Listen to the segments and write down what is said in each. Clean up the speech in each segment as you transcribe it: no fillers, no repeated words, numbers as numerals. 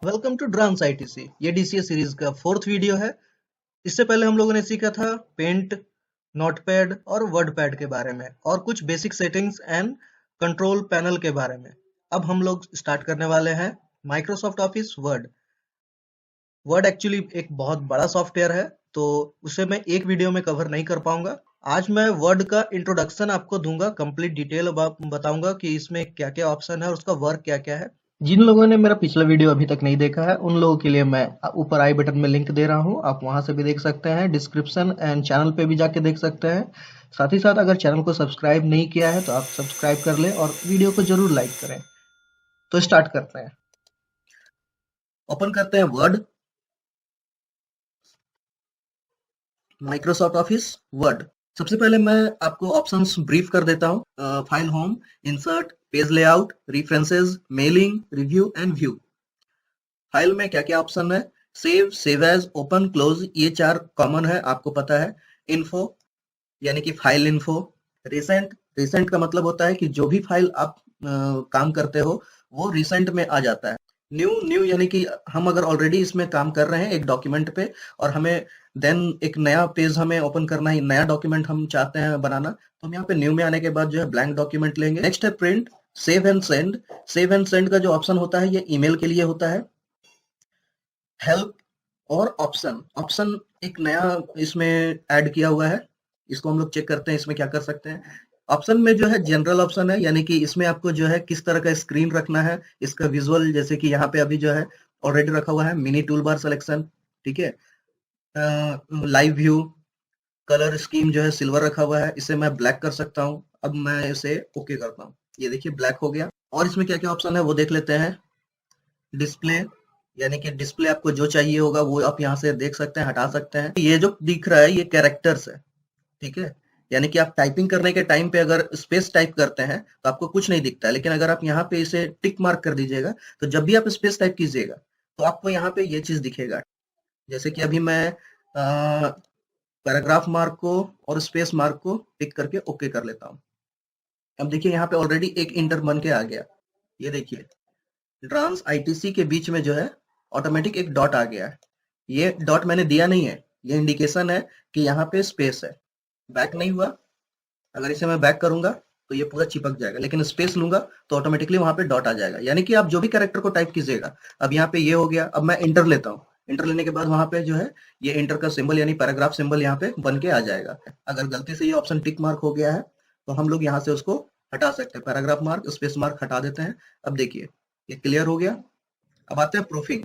Welcome to drams ITC. ये DCA series का fourth video है। इससे पहले हम लोगों ने सीखा था पेंट, नोटपैड और वर्डपैड के बारे में और कुछ basic settings and control panel के बारे में। अब हम लोग स्टार्ट करने वाले हैं Microsoft office word. Word actually एक बहुत बड़ा सॉफ्टवेयर है, तो उसे मैं एक वीडियो में कवर नहीं कर पाऊंगा। आज मैं वर्ड का इंट्रोडक्शन आपको दूंगा, कंप्लीट डिटेल बताऊंगा कि इसमें क्या क्या ऑप्शन है और उसका वर्क क्या क्या है। जिन लोगों ने मेरा पिछला वीडियो अभी तक नहीं देखा है उन लोगों के लिए मैं ऊपर आई बटन में लिंक दे रहा हूँ, आप वहां से भी देख सकते हैं, डिस्क्रिप्शन एंड चैनल पे भी जाके देख सकते हैं। साथ ही साथ अगर चैनल को सब्सक्राइब नहीं किया है तो आप सब्सक्राइब कर लें और वीडियो को जरूर लाइक करें। तो स्टार्ट करते हैं। ओपन करते हैं वर्ड, माइक्रोसॉफ्ट ऑफिस वर्ड। सबसे पहले मैं आपको ऑप्शंस ब्रीफ कर देता हूँ। File home, insert, page layout, references, mailing, review and view. File में क्या क्या ऑप्शन है? Save, save as, open, close, ये चार कॉमन है, आपको पता है। इन्फो यानी कि फाइल इन्फो। रिसेंट, रिसेंट का मतलब होता है कि जो भी फाइल आप काम करते हो वो रिसेंट में आ जाता है। न्यू, न्यू यानी कि हम अगर ऑलरेडी इसमें काम कर रहे हैं एक डॉक्यूमेंट पे और हमें देन एक नया पेज हमें ओपन करना है, नया डॉक्यूमेंट हम चाहते हैं बनाना, तो हम यहाँ पे न्यू में आने के बाद जो है ब्लैंक डॉक्यूमेंट लेंगे। नेक्स्ट है print, save and send. Save and send का जो ऑप्शन होता है ये ईमेल के लिए होता है। हेल्प और ऑप्शन, ऑप्शन एक नया इसमें ऐड किया हुआ है, इसको हम लोग चेक करते हैं इसमें क्या कर सकते हैं। ऑप्शन में जो है जनरल ऑप्शन है, यानी कि इसमें आपको जो है किस तरह का स्क्रीन रखना है, इसका विजुअल, जैसे कि यहाँ पे अभी जो है ऑलरेडी रखा हुआ है मिनी टूल बार सिलेक्शन, ठीक है। लाइव व्यू, कलर स्कीम जो है सिल्वर रखा हुआ है, इसे मैं ब्लैक कर सकता हूँ। अब मैं इसे ओके करता हूँ, ये देखिए ब्लैक हो गया। और इसमें क्या क्या ऑप्शन है वो देख लेते हैं। डिस्प्ले यानी कि डिस्प्ले आपको जो चाहिए होगा वो आप यहाँ से देख सकते हैं, हटा सकते हैं। ये जो दिख रहा है ये कैरेक्टर्स है, ठीक है। यानी कि आप टाइपिंग करने के टाइम पे अगर स्पेस टाइप करते हैं तो आपको कुछ नहीं दिखता है, लेकिन अगर आप यहाँ पे इसे टिक मार्क कर दीजिएगा तो जब भी आप स्पेस टाइप कीजिएगा तो आपको यहाँ पे ये चीज दिखेगा। जैसे कि अभी मैं पैराग्राफ मार्क को और स्पेस मार्क को टिक करके ओके कर लेता हूँ। अब देखिए यहाँ पे ऑलरेडी एक इंटर बन के आ गया, ये देखिए ट्रांस आईटीसी के बीच में जो है ऑटोमेटिक एक डॉट आ गया है। ये डॉट मैंने दिया नहीं है, ये इंडिकेशन है कि यहाँ पे स्पेस है। बैक नहीं हुआ, अगर इसे मैं बैक करूंगा तो ये पूरा चिपक जाएगा, लेकिन स्पेस लूंगा तो ऑटोमेटिकली वहां पे डॉट आ जाएगा। यानी कि आप जो भी कैरेक्टर को टाइप कीजिएगा, अब यहाँ पे ये हो गया। अब मैं इंटर लेता हूँ, इंटर लेने के बाद वहां पे जो है ये इंटर का सिंबल यानी पैराग्राफ सिंबल यहाँ पे बन के आ जाएगा। अगर गलती से ये ऑप्शन टिक मार्क हो गया है तो हम लोग यहाँ से उसको हटा सकते हैं, पैराग्राफ मार्क स्पेस मार्क हटा देते हैं। अब देखिए ये क्लियर हो गया। अब आते हैं प्रूफिंग।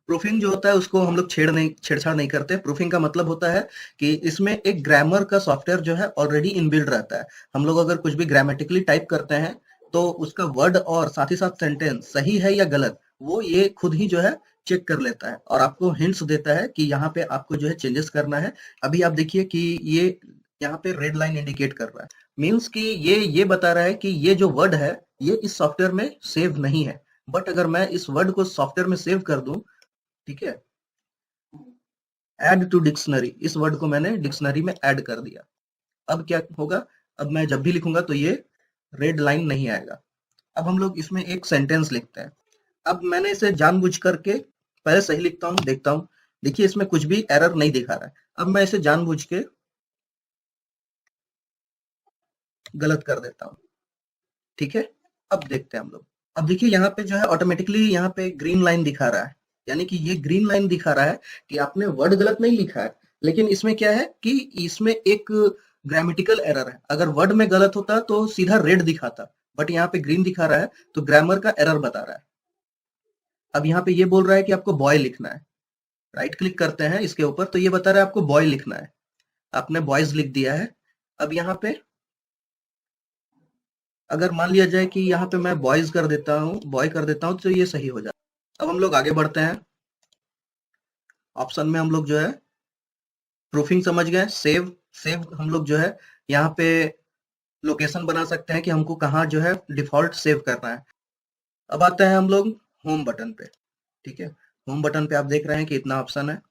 प्रूफिंग जो होता है उसको हम लोग छेड़छाड़ नहीं करते। प्रूफिंग का मतलब होता है कि इसमें एक ग्रामर का सॉफ्टवेयर जो है ऑलरेडी इनबिल्ड रहता है। हम लोग अगर कुछ भी ग्रामेटिकली टाइप करते हैं तो उसका वर्ड और साथ ही साथ सेंटेंस सही है या गलत वो ये खुद ही जो है चेक कर लेता है और आपको हिंट्स देता है कि यहाँ पे आपको जो है चेंजेस करना है। अभी आप देखिए कि ये यहाँ पे रेड लाइन इंडिकेट कर रहा है, मीन्स कि ये बता रहा है कि ये जो वर्ड है ये इस सॉफ्टवेयर में सेव नहीं है। बट अगर मैं इस वर्ड को सॉफ्टवेयर में सेव कर दूं, ठीक है, ऐड टू डिक्शनरी, इस वर्ड को मैंने डिक्शनरी में ऐड कर दिया। अब क्या होगा? अब मैं जब भी लिखूंगा तो ये रेड लाइन नहीं आएगा। अब हम लोग इसमें एक सेंटेंस लिखते हैं। अब मैंने इसे जानबूझ करके पहले सही लिखता हूँ, देखता हूँ, देखिए इसमें कुछ भी एरर नहीं दिखा रहा है। अब मैं इसे जानबूझ के गलत कर देता हूँ, ठीक है। अब देखते हैं हम लोग। अब देखिए यहाँ पे जो है ऑटोमेटिकली यहाँ पे ग्रीन लाइन दिखा रहा है, यानी कि ये ग्रीन लाइन दिखा रहा है कि आपने वर्ड गलत नहीं लिखा है। लेकिन इसमें क्या है कि इसमें एक ग्रामेटिकल एरर है। अगर वर्ड में गलत होता तो सीधा रेड दिखाता, बट यहाँ पे ग्रीन दिखा रहा है तो ग्रामर का एरर बता रहा है। अब यहाँ पे ये बोल रहा है कि आपको बॉय लिखना है। राइट क्लिक करते हैं इसके ऊपर तो ये बता रहा है आपको बॉय लिखना है। आपने बॉयज लिख दिया है। अब यहाँ पे अगर मान लिया जाए कि यहाँ पे मैं बॉयज कर देता हूँ, बॉय कर देता हूँ, तो ये सही हो जाए। अब हम लोग आगे बढ़ते हैं। ऑप्शन में हम लोग जो है प्रूफिंग समझ गए। सेव, सेव हम लोग जो है यहाँ पे लोकेशन बना सकते हैं कि हमको कहाँ जो है डिफॉल्ट सेव करना है। अब आते हैं हम लोग होम बटन पे, ठीक है। होम बटन पे आप देख रहे हैं कि इतना ऑप्शन है।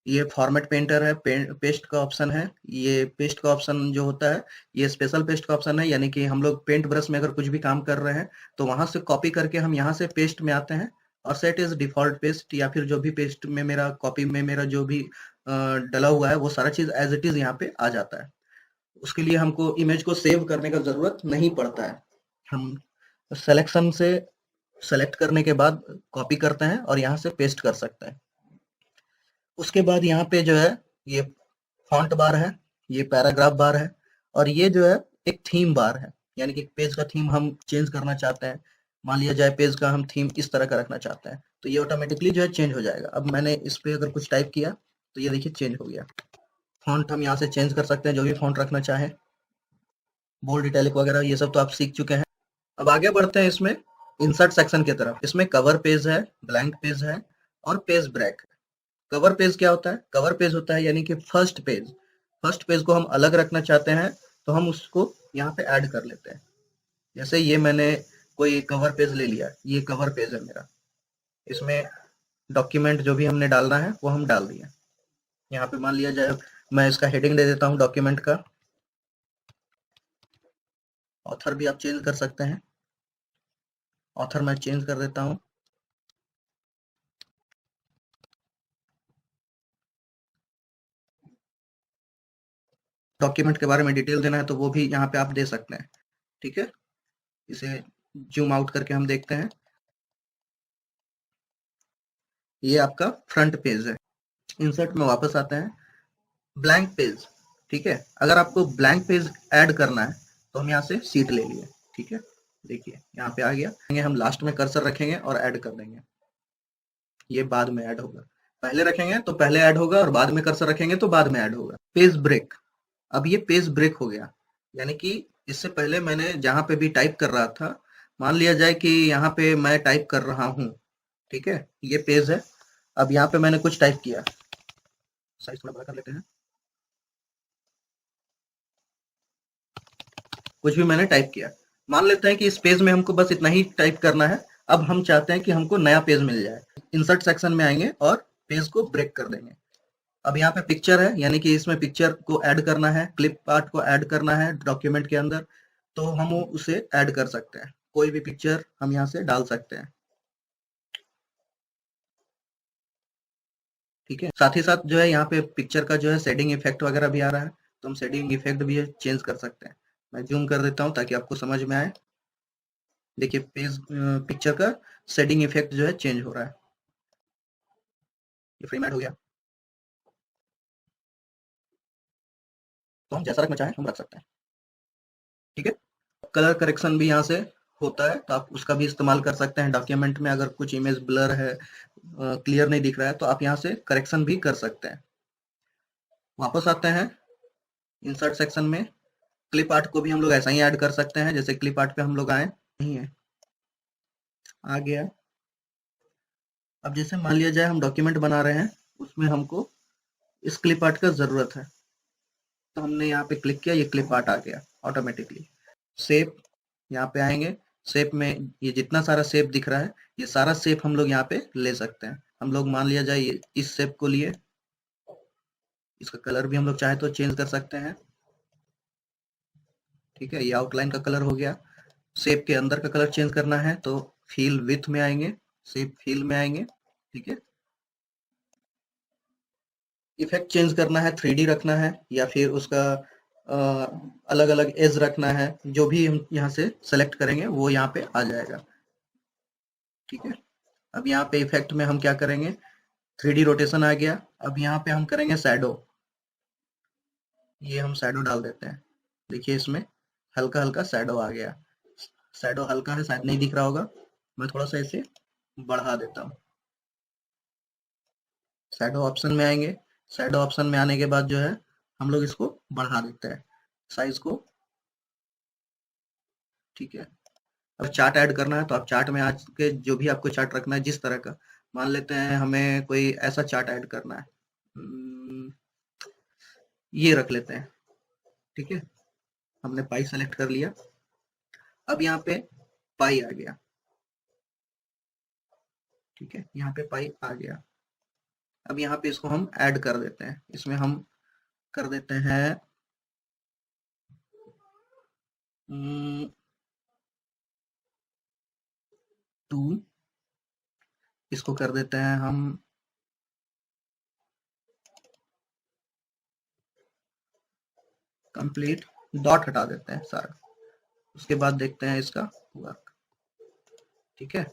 ये फॉर्मेट पेंटर है, पेस्ट का ऑप्शन है। ये पेस्ट का ऑप्शन जो होता है ये स्पेशल पेस्ट का ऑप्शन है, यानी कि हम लोग पेंट ब्रश में अगर कुछ भी काम कर रहे हैं तो वहां से कॉपी करके हम यहाँ से पेस्ट में आते हैं और सेट इज डिफॉल्ट पेस्ट, या फिर जो भी पेस्ट में मेरा कॉपी में मेरा जो भी डला हुआ है वो सारा चीज एज इट इज यहाँ पे आ जाता है। उसके लिए हमको इमेज को सेव करने का जरूरत नहीं पड़ता है। हम सिलेक्शन से सेलेक्ट करने के बाद कॉपी करते हैं और यहाँ से पेस्ट कर सकते हैं। उसके बाद यहाँ पे जो है ये फॉन्ट बार है, ये पैराग्राफ बार है, और ये जो है एक थीम बार है, यानी कि पेज का थीम हम चेंज करना चाहते हैं। मान लिया जाए पेज का हम थीम इस तरह का रखना चाहते हैं, तो ये ऑटोमेटिकली जो है चेंज हो जाएगा। अब मैंने इस पे अगर कुछ टाइप किया तो ये देखिए चेंज हो गया। फॉन्ट हम यहाँ से चेंज कर सकते हैं, जो भी फॉन्ट रखना चाहें, बोल्ड, इटैलिक वगैरह ये सब तो आप सीख चुके हैं। अब आगे बढ़ते हैं इसमें इंसर्ट सेक्शन की तरफ। इसमें कवर पेज है, ब्लैंक पेज है और पेज ब्रेक। कवर पेज क्या होता है? कवर पेज होता है यानी कि फर्स्ट पेज। फर्स्ट पेज को हम अलग रखना चाहते हैं तो हम उसको यहाँ पे ऐड कर लेते हैं। जैसे ये मैंने कोई कवर पेज ले लिया, ये कवर पेज है मेरा, इसमें डॉक्यूमेंट जो भी हमने डालना है वो हम डाल दिए। यहाँ पे मान लिया जाए मैं इसका हेडिंग दे देता हूँ डॉक्यूमेंट का। ऑथर भी आप चेंज कर सकते हैं, ऑथर मैं चेंज कर देता हूँ। डॉक्यूमेंट के बारे में डिटेल देना है तो वो भी यहाँ पे आप दे सकते हैं। ठीक है, इसे जूम आउट करके हम देखते हैं। ये आपका फ्रंट पेज है। इंसर्ट में वापस आते हैं, ब्लैंक पेज। ठीक है, अगर आपको ब्लैंक पेज ऐड करना है तो हम यहाँ से सीट ले लिए। ठीक है, देखिए यहाँ पे आ गया। हम लास्ट में कर्सर रखेंगे और ऐड कर देंगे, ये बाद में ऐड होगा। पहले रखेंगे तो पहले ऐड होगा और बाद में कर्सर रखेंगे तो बाद में ऐड होगा। पेज ब्रेक, अब ये पेज ब्रेक हो गया, यानी कि इससे पहले मैंने जहां पे भी टाइप कर रहा था, मान लिया जाए कि यहाँ पे मैं टाइप कर रहा हूँ, ठीक है, ये पेज है। अब यहाँ पे मैंने कुछ टाइप किया, साइज थोड़ा बड़ा कर लेते हैं, कुछ भी मैंने टाइप किया, मान लेते हैं कि इस पेज में हमको बस इतना ही टाइप करना है। अब हम चाहते हैं कि हमको नया पेज मिल जाए, इंसर्ट सेक्शन में आएंगे और पेज को ब्रेक कर देंगे। अब यहाँ पे पिक्चर है, यानी कि इसमें पिक्चर को ऐड करना है, क्लिप आर्ट को ऐड करना है डॉक्यूमेंट के अंदर, तो हम उसे ऐड कर सकते हैं। कोई भी पिक्चर हम यहाँ से डाल सकते हैं। ठीक है, साथ ही साथ जो है यहाँ पे पिक्चर का जो है शेडिंग इफेक्ट वगैरह भी आ रहा है, तो हम शेडिंग इफेक्ट भी चेंज कर सकते हैं। मैं जूम कर देता हूँ ताकि आपको समझ में आए। देखिए पेज पिक्चर का शेडिंग इफेक्ट जो है चेंज हो रहा है। ये फ्रेम ऐड हो गया, तो हम जैसा रखना चाहें हम रख सकते हैं। ठीक है, कलर करेक्शन भी यहाँ से होता है, तो आप उसका भी इस्तेमाल कर सकते हैं। डॉक्यूमेंट में अगर कुछ इमेज ब्लर है, क्लियर नहीं दिख रहा है, तो आप यहाँ से करेक्शन भी कर सकते हैं। वापस आते हैं इंसर्ट सेक्शन में, क्लिप आर्ट को भी हम लोग ऐसा ही ऐड कर सकते हैं, जैसे क्लिप आर्ट पे हम लोग आए, नहीं है, आ गया। अब जैसे मान लिया जाए हम डॉक्यूमेंट बना रहे हैं, उसमें हमको इस क्लिप आर्ट का जरूरत है, तो हमने यहाँ पे क्लिक किया, ये क्लिप आर्ट आ गया ऑटोमेटिकली। शेप, यहाँ पे आएंगे, शेप में ये जितना सारा शेप दिख रहा है, ये सारा शेप हम लोग यहाँ पे ले सकते हैं। हम लोग मान लिया जाए ये इस शेप को लिए, इसका कलर भी हम लोग चाहे तो चेंज कर सकते हैं। ठीक है, ये आउटलाइन का कलर हो गया। शेप के अंदर का कलर चेंज करना है तो फील विथ में आएंगे, शेप फील में आएंगे। ठीक है, इफेक्ट चेंज करना है, 3D रखना है या फिर उसका अलग अलग एज रखना है, जो भी हम यहाँ से सेलेक्ट करेंगे वो यहाँ पे आ जाएगा। ठीक है, अब यहाँ पे इफेक्ट में हम क्या करेंगे, 3D रोटेशन आ गया। अब यहाँ पे हम करेंगे शैडो, ये हम शैडो डाल देते हैं। देखिए इसमें हल्का हल्का शैडो आ गया। शैडो हल्का है, शायद नहीं दिख रहा होगा, मैं थोड़ा सा इसे बढ़ा देता हूँ। शैडो ऑप्शन में आएंगे, शैडो ऑप्शन में आने के बाद जो है हम लोग इसको बढ़ा देते हैं साइज को। ठीक है, अब चार्ट ऐड करना है तो आप चार्ट में आज के जो भी आपको चार्ट रखना है जिस तरह का, मान लेते हैं हमें कोई ऐसा चार्ट ऐड करना है, ये रख लेते हैं। ठीक है, हमने पाई सेलेक्ट कर लिया। अब यहाँ पे पाई आ गया। ठीक है, यहाँ पे पाई आ गया। अब यहाँ पे इसको हम ऐड कर देते हैं, इसमें हम कर देते हैं 2 इसको कर देते हैं हम कंप्लीट, डॉट हटा देते हैं सारा। उसके बाद देखते हैं इसका वर्क। ठीक है,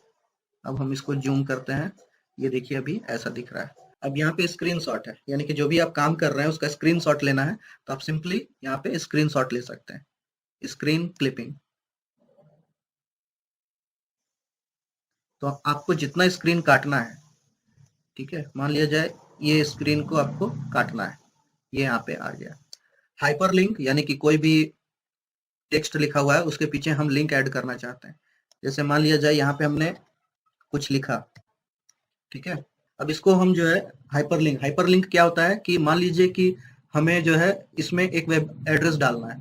अब हम इसको जूम करते हैं, ये देखिए अभी ऐसा दिख रहा है। अब यहाँ पे स्क्रीनशॉट है, यानी कि जो भी आप काम कर रहे हैं उसका स्क्रीनशॉट लेना है, तो आप सिंपली यहाँ पे स्क्रीनशॉट ले सकते हैं, स्क्रीन क्लिपिंग। तो आपको जितना स्क्रीन काटना है, ठीक है, मान लिया जाए ये स्क्रीन को आपको काटना है, ये यहाँ पे आ गया। हाइपरलिंक यानी कि कोई भी टेक्स्ट लिखा हुआ है उसके पीछे हम लिंक ऐड करना चाहते हैं। जैसे मान लिया जाए यहाँ पे हमने कुछ लिखा, ठीक है, अब इसको हम जो है हाइपरलिंक, हाइपरलिंक क्या होता है कि मान लीजिए कि हमें जो है इसमें एक वेब एड्रेस डालना है,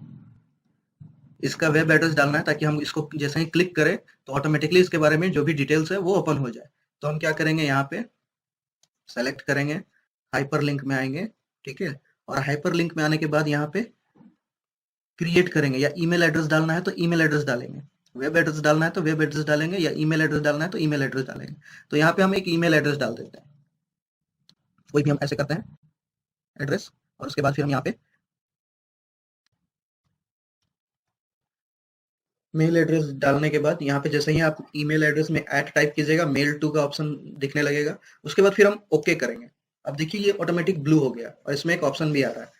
इसका वेब एड्रेस डालना है, ताकि हम इसको जैसे ही क्लिक करें तो ऑटोमेटिकली इसके बारे में जो भी डिटेल्स है वो ओपन हो जाए। तो हम क्या करेंगे, यहाँ पे सेलेक्ट करेंगे, हाइपरलिंक में आएंगे, ठीक है, और हाइपरलिंक में आने के बाद यहाँ पे क्रिएट करेंगे, या ईमेल एड्रेस डालना है तो ईमेल एड्रेस डालेंगे, वेब एड्रेस डालना है तो वेब एड्रेस डालेंगे, या ईमेल एड्रेस डालना है तो ईमेल एड्रेस डालेंगे। तो यहाँ पे हम एक ईमेल एड्रेस डाल देते हैं, कोई भी हम ऐसे करते हैं एड्रेस, और उसके बाद फिर हम यहाँ पे मेल एड्रेस डालने के बाद यहाँ पे जैसे ही आप ईमेल एड्रेस में ऐट टाइप कीजिएगा, मेल टू का ऑप्शन दिखने लगेगा। उसके बाद फिर हम ओके करेंगे। अब देखिए ये ऑटोमेटिक ब्लू हो गया, और इसमें एक ऑप्शन भी आ रहा है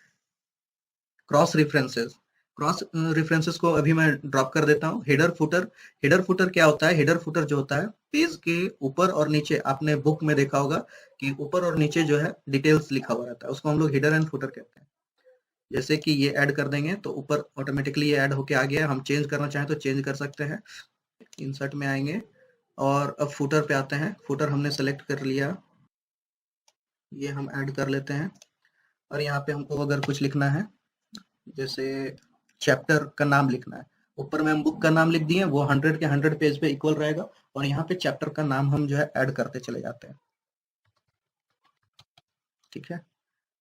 क्रॉस रेफरेंसेस। क्रॉस रेफरेंसेस को अभी मैं ड्रॉप कर देता हूँ। हेडर फुटर, हेडर फुटर क्या होता है, हेडर फुटर जो होता है पेज के ऊपर और नीचे, आपने बुक में देखा होगा कि ऊपर और नीचे जो है डिटेल्स लिखा हुआ रहता है, उसको हम लोग हेडर एंड फुटर कहते हैं। जैसे कि ये ऐड कर देंगे तो ऊपर ऑटोमेटिकली ये ऐड होके आ गया। हम चेंज करना चाहें तो चेंज कर सकते हैं। इंसर्ट में आएंगे और अब फुटर पे आते हैं। फुटर हमने सेलेक्ट कर लिया, ये हम ऐड कर लेते हैं। और यहाँ पे हमको अगर कुछ लिखना है, जैसे चैप्टर का नाम लिखना है, ऊपर में हम बुक का नाम लिख दिए, वो 100 के 100 पेज पे इक्वल रहेगा, और यहाँ पे चैप्टर का नाम हम जो है ऐड करते चले जाते हैं। ठीक है,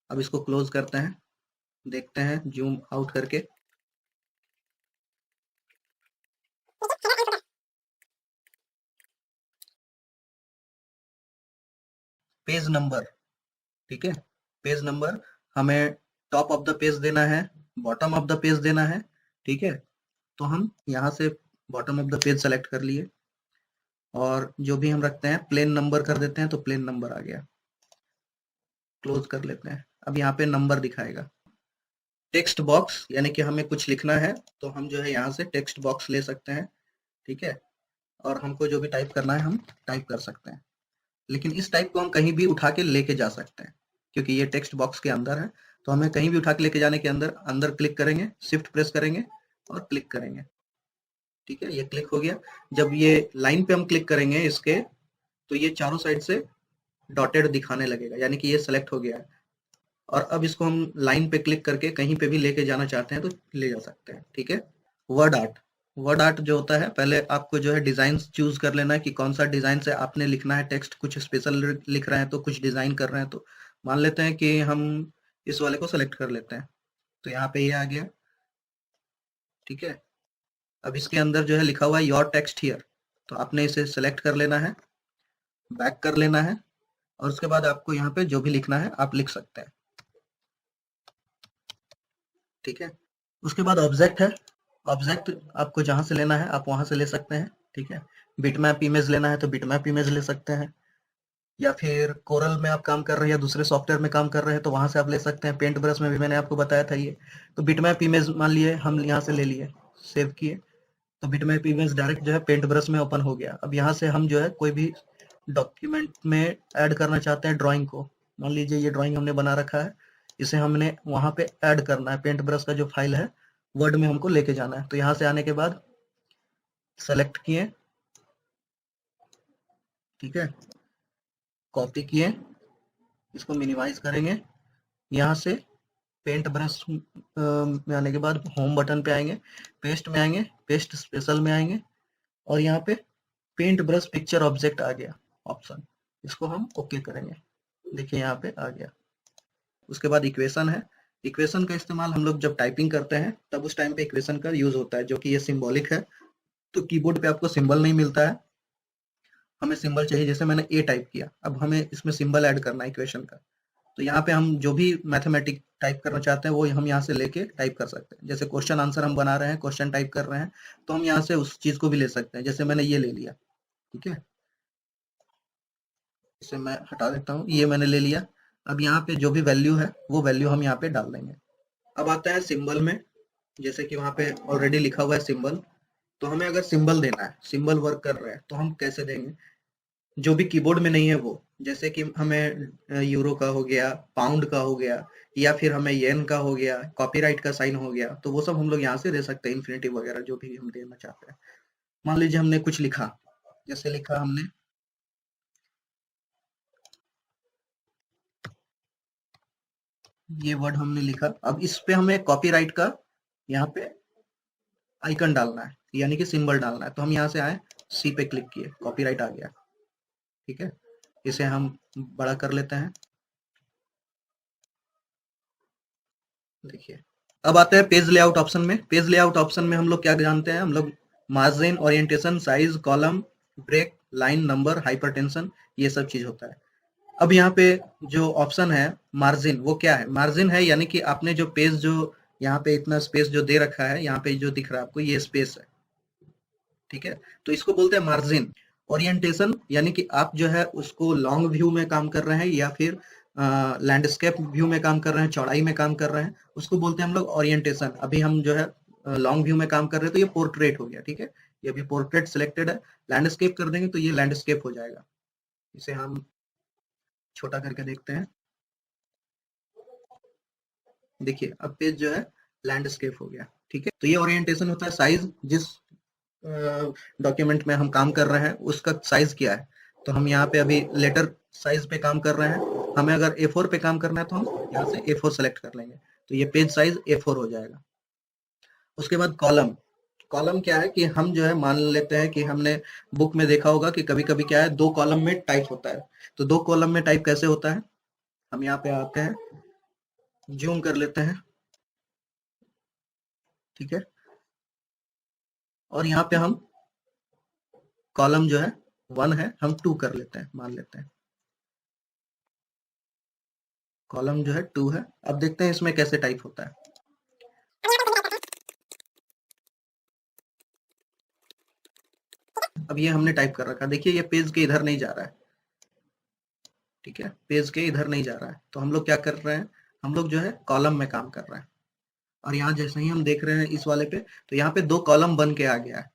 अब इसको क्लोज करते हैं, देखते हैं जूम आउट करके। पेज नंबर, ठीक है, पेज नंबर हमें टॉप ऑफ द पेज देना है, बॉटम ऑफ द पेज देना है, ठीक है। तो हम यहाँ से bottom of the page select कर लिए, और जो भी हम रखते हैं प्लेन नंबर कर देते हैं, तो प्लेन नंबर आ गया। क्लोज कर लेते हैं। अब यहाँ पे नंबर दिखाएगा। टेक्स्ट बॉक्स यानी कि हमें कुछ लिखना है तो हम जो है यहाँ से टेक्स्ट बॉक्स ले सकते हैं, ठीक है, और हमको जो भी टाइप करना है हम टाइप कर सकते हैं। लेकिन इस टाइप को हम कहीं भी उठा के लेके जा सकते हैं, क्योंकि ये टेक्स्ट बॉक्स के अंदर है, तो हमें कहीं भी उठा के लेके जाने के अंदर अंदर क्लिक करेंगे, शिफ्ट प्रेस करेंगे और क्लिक करेंगे, ठीक है, ये क्लिक हो गया। जब ये लाइन पे हम क्लिक करेंगे इसके, तो ये चारों साइड से डॉटेड दिखाने लगेगा, यानी कि ये सेलेक्ट हो गया है। और अब इसको हम लाइन पे क्लिक करके कहीं पे भी लेके जाना चाहते हैं तो ले जा सकते हैं, ठीक है। वर्ड आर्ट, वर्ड आर्ट जो होता है, पहले आपको जो है डिजाइन चूज कर लेना है कि कौन सा डिजाइन से आपने लिखना है टेक्स्ट। कुछ स्पेशल लिख रहे हैं तो कुछ डिजाइन कर रहे हैं, तो मान लेते हैं कि हम इस वाले को सेलेक्ट कर लेते हैं, तो यहाँ पे ये आ गया, ठीक है। अब इसके अंदर जो है लिखा हुआ है योर टेक्स्ट हियर, तो आपने इसे सेलेक्ट कर लेना है, बैक कर लेना है, और उसके बाद आपको यहाँ पे जो भी लिखना है आप लिख सकते हैं, ठीक है। उसके बाद ऑब्जेक्ट है, ऑब्जेक्ट आपको जहां से लेना है आप वहां से ले सकते हैं, ठीक है। बिटमैप इमेज लेना है तो बिटमैप इमेज ले सकते हैं, या फिर कोरल में आप काम कर रहे हैं या दूसरे सॉफ्टवेयर में काम कर रहे हैं तो वहां से आप ले सकते हैं। पेंट ब्रश में भी मैंने आपको बताया था ये। तो बिटमैप इमेज मान लिए हम यहाँ से ले लिए, सेव किए, तो बिटमैप इमेज डायरेक्ट जो है पेंट ब्रश में ओपन हो गया। अब यहाँ से हम जो है कोई भी डॉक्यूमेंट में ऐड करना चाहते हैं ड्राइंग को, मान लीजिए ये ड्राइंग हमने बना रखा है, इसे हमने वहां पे ऐड करना है। पेंट ब्रश का जो फाइल है वर्ड में हमको लेके जाना है, तो यहाँ से आने के बाद सेलेक्ट किए, ठीक है, कॉपी किए, इसको मिनिमाइज करेंगे, यहाँ से पेंट ब्रश में आने के बाद होम बटन पे आएंगे, पेस्ट में आएंगे, पेस्ट स्पेशल में आएंगे, और यहाँ पे पेंट ब्रश पिक्चर ऑब्जेक्ट आ गया ऑप्शन, इसको हम ओके करेंगे। देखिए यहाँ पे आ गया। उसके बाद इक्वेशन है। इक्वेशन का इस्तेमाल हम लोग जब टाइपिंग करते हैं तब उस टाइम पे इक्वेशन का यूज होता है, जो कि ये सिंबॉलिक है, तो कीबोर्ड पे आपको सिंबल नहीं मिलता है, हमें सिंबल चाहिए, जैसे मैंने ए टाइप किया, अब हमें इसमें सिंबल ऐड करना है इक्वेशन का। तो यहाँ पे हम जो भी मैथमेटिक टाइप करना चाहते हैं वो हम यहाँ से लेके टाइप कर सकते हैं। जैसे क्वेश्चन आंसर हम बना रहे हैं, क्वेश्चन टाइप कर रहे हैं, तो हम यहाँ से उस चीज को भी ले सकते हैं। जैसे मैंने ये ले लिया, ठीक है, इसे मैं हटा देता हूँ, ये मैंने ले लिया। अब यहाँ पे जो भी वैल्यू है वो वैल्यू हम यहाँ पे डाल देंगे। अब आता है सिंबल में, जैसे कि वहाँ पे ऑलरेडी लिखा हुआ है सिंबल, तो हमें अगर सिंबल देना है, सिंबल वर्क कर रहे हैं, तो हम कैसे देंगे, जो भी कीबोर्ड में नहीं है वो, जैसे कि हमें यूरो का हो गया, पाउंड का हो गया, या फिर हमें येन का हो गया, कॉपीराइट का साइन हो गया, तो वो सब हम लोग यहाँ से दे सकते हैं, इन्फिनिटी वगैरह जो भी हम देना चाहते हैं। मान लीजिए हमने कुछ लिखा, जैसे लिखा हमने ये वर्ड हमने लिखा, अब इस पे हमें कॉपीराइट का यहाँ पे आइकन डालना है, यानी कि सिंबल डालना है। तो हम यहाँ से आए, सी पे क्लिक किए, कॉपीराइट आ गया, ठीक है। इसे हम बड़ा कर लेते हैं, देखिए। अब आते हैं पेज लेआउट ऑप्शन में। पेज लेआउट ऑप्शन में हम लोग क्या जानते हैं, हम लोग margin, orientation, size, column, break, line, number, hypertension, ये सब चीज होता है। अब यहाँ पे जो ऑप्शन है मार्जिन, वो क्या है, मार्जिन है यानी कि आपने जो पेज जो यहाँ पे इतना स्पेस जो दे रखा है, यहाँ पे जो दिख रहा है आपको ये स्पेस है, ठीक है, तो इसको बोलते हैं मार्जिन। ओरिएंटेशन यानी कि आप जो है उसको लॉन्ग व्यू में काम कर रहे हैं या फिर लैंडस्केप व्यू में काम कर रहे हैं, चौड़ाई में काम कर रहे हैं, उसको बोलते हैं हम लोग ओरिएंटेशन। अभी हम जो है लॉन्ग व्यू में काम कर रहे हैं, तो ये पोर्ट्रेट हो गया, ठीक है, ये अभी पोर्ट्रेट सिलेक्टेड है। लैंडस्केप कर देंगे तो ये लैंडस्केप हो जाएगा। इसे हम छोटा करके देखते हैं, देखिए अब पेज जो है लैंडस्केप हो गया, ठीक है। तो ये ओरिएंटेशन होता है। साइज, जिस डॉक्यूमेंट में हम काम कर रहे हैं उसका साइज क्या है, तो हम यहाँ पे अभी लेटर साइज पे काम कर रहे हैं, हमें अगर A4 पे काम करना है तो हम यहाँ से A4 सेलेक्ट कर लेंगे, तो ये पेज साइज A4 हो जाएगा। उसके बाद कॉलम, कॉलम क्या है कि हम जो है मान लेते हैं कि हमने बुक में देखा होगा कि कभी कभी क्या है, दो कॉलम में टाइप होता है। तो दो कॉलम में टाइप कैसे होता है, हम यहाँ पे आते हैं, जूम कर लेते हैं, ठीक है, और यहाँ पे हम कॉलम जो है 1 है, हम 2 कर लेते हैं, मान लेते हैं कॉलम जो है 2 है। अब देखते हैं इसमें कैसे टाइप होता है। अब ये हमने टाइप कर रखा, देखिए ये पेज के इधर नहीं जा रहा है, ठीक है, पेज के इधर नहीं जा रहा है। तो हम लोग क्या कर रहे हैं, हम लोग जो है कॉलम में काम कर रहे हैं। और यहाँ जैसे ही हम देख रहे हैं इस वाले पे, तो यहाँ पे 2 कॉलम बन के आ गया है।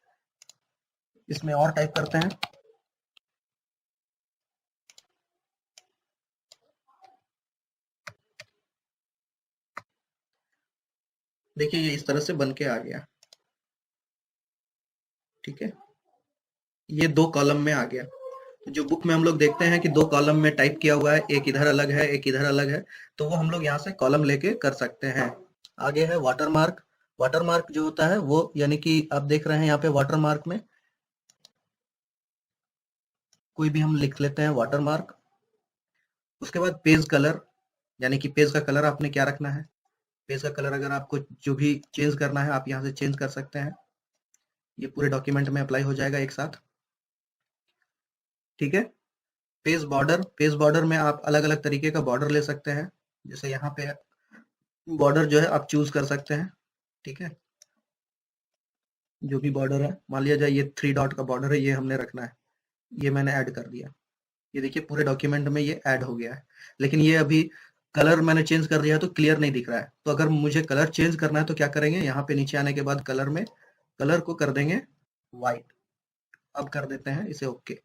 इसमें और टाइप करते हैं, देखिए ये इस तरह से बन के आ गया, ठीक है, ये 2 कॉलम में आ गया। जो बुक में हम लोग देखते हैं कि 2 कॉलम में टाइप किया हुआ है, एक इधर अलग है एक इधर अलग है, तो वो हम लोग यहाँ से कॉलम लेके कर सकते हैं। आगे है वाटरमार्क। वाटरमार्क जो होता है वो, यानी कि आप देख रहे हैं यहाँ पे वाटरमार्क में कोई भी हम लिख लेते हैं वाटरमार्क। उसके बाद पेज कलर, यानी कि पेज का कलर आपने क्या रखना है, पेज का कलर अगर आपको जो भी चेंज करना है आप यहाँ से चेंज कर सकते हैं, ये पूरे डॉक्यूमेंट में अप्लाई हो जाएगा एक साथ, ठीक है। पेज बॉर्डर, पेज बॉर्डर में आप अलग अलग तरीके का बॉर्डर ले सकते हैं, जैसे यहाँ पे बॉर्डर जो है आप चूज कर सकते हैं, ठीक है, जो भी बॉर्डर है, मान लिया जाए ये 3 डॉट का बॉर्डर है, ये हमने रखना है, ये मैंने ऐड कर दिया, ये देखिए पूरे डॉक्यूमेंट में ये ऐड हो गया है। लेकिन ये अभी कलर मैंने चेंज कर दिया है तो क्लियर नहीं दिख रहा है, तो अगर मुझे कलर चेंज करना है तो क्या करेंगे, यहाँ पे नीचे आने के बाद कलर में कलर को कर देंगे व्हाइट। अब कर देते हैं इसे ओके,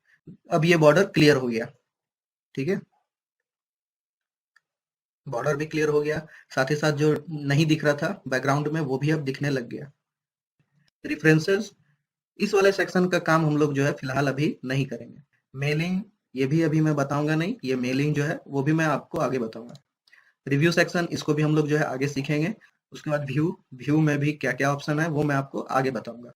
अब ये बॉर्डर क्लियर हो गया, ठीक है, बॉर्डर भी क्लियर हो गया, साथ ही साथ जो नहीं दिख रहा था बैकग्राउंड में वो भी अब दिखने लग गया। रेफरेंसेस, इस वाले सेक्शन का काम हम लोग जो है फिलहाल अभी नहीं करेंगे। मेलिंग, ये भी अभी मैं बताऊंगा नहीं, ये मेलिंग जो है वो भी मैं आपको आगे बताऊंगा। रिव्यू सेक्शन, इसको भी हम लोग जो है आगे सीखेंगे। उसके बाद व्यू, व्यू में भी क्या क्या ऑप्शन है वो मैं आपको आगे बताऊंगा।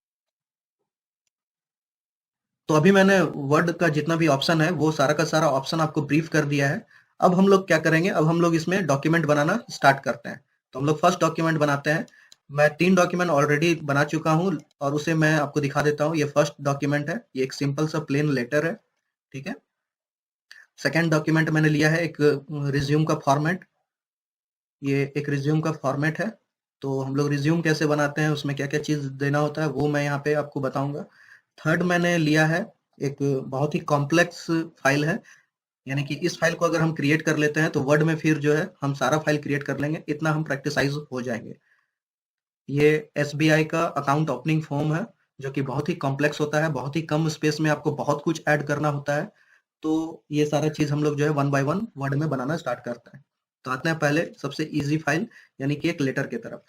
तो अभी मैंने वर्ड का जितना भी ऑप्शन है वो सारा का सारा ऑप्शन आपको ब्रीफ कर दिया है। अब हम लोग क्या करेंगे, अब हम लोग इसमें डॉक्यूमेंट बनाना स्टार्ट करते हैं। तो हम लोग फर्स्ट डॉक्यूमेंट बनाते हैं। मैं 3 डॉक्यूमेंट ऑलरेडी बना चुका हूँ और उसे मैं आपको दिखा देता हूँ। ये फर्स्ट डॉक्यूमेंट है, ये एक सिंपल सा प्लेन लेटर है, ठीक है। सेकेंड डॉक्यूमेंट मैंने लिया है एक रिज्यूम का फॉर्मेट। ये एक रिज्यूम का फॉर्मेट है। तो हम लोग रिज्यूम कैसे बनाते हैं, उसमें क्या क्या चीज देना होता है, वो मैं यहाँ पे आपको बताऊंगा। थर्ड मैंने लिया है एक बहुत ही कॉम्प्लेक्स फाइल है, यानी कि इस फाइल को अगर हम क्रिएट कर लेते हैं तो वर्ड में फिर जो है हम सारा फाइल क्रिएट कर लेंगे, इतना हम प्रैक्टिसाइज हो जाएंगे। ये एसबीआई का अकाउंट ओपनिंग फॉर्म है, जो कि बहुत ही कॉम्प्लेक्स होता है, बहुत ही कम स्पेस में आपको बहुत कुछ ऐड करना होता है। तो ये सारा चीज हम लोग जो है वन बाय वन वर्ड में बनाना स्टार्ट करते हैं। तो आते हैं पहले सबसे इजी फाइल यानी कि एक लेटर की तरफ।